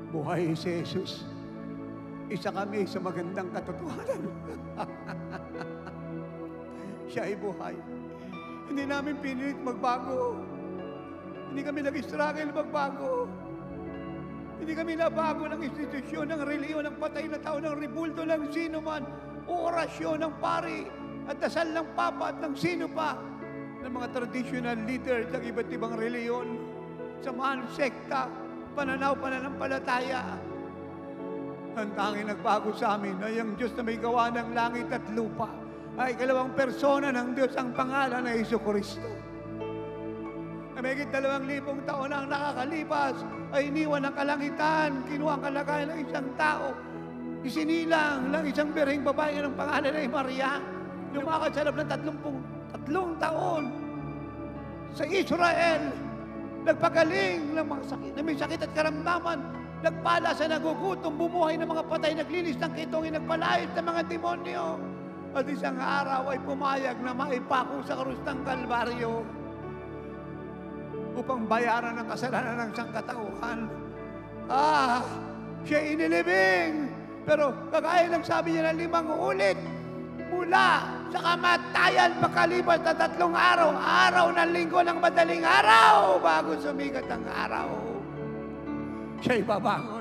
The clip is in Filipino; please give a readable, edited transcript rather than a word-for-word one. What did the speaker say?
Buhay si Jesus. Isa kami sa magandang katotohanan. Siya ay buhay. Hindi namin pinilit magbago. Hindi kami nag-struggle magbago. Hindi kami nabago ng institusyon, ng reliyon, ng patay na tao, ng ribulto ng sino man, o orasyon ng pari, at dasal ng papa at ng sino pa, ng mga traditional leaders ng iba't ibang reliyon, samahan, sekta, pananampalataya. Ang tanging nagbago sa amin ay ang Diyos na may gawa ng langit at lupa, ay ikalawang persona ng Diyos, ang pangalan na Jesucristo. Na mahigit 2,000 taon ang nakakalipas, ay iniwan ng kalangitan, kinuha ang kalagayan ng isang tao, isinilang ng isang birheng babae ng pangalan ay Maria, lumakad sa loob ng 33 taon sa Israel, nagpagaling ng mga sakit, na may sakit at karamdaman, nagpala sa nagugutom, bumuhay ng mga patay, naglinis ng kitongin, nagpalayas ng mga demonyo. At isang araw ay pumayag na maipako sa krus ng Kalbaryo upang bayaran ang kasalanan ng sangkatauhan. Siya inilibing. Pero kagaya ng sabi niya ng 5 ulit, mula sa kamatayan pagkalipas na 3 araw, araw ng linggo ng madaling araw, bago sumikat ang araw, siya'y babangon.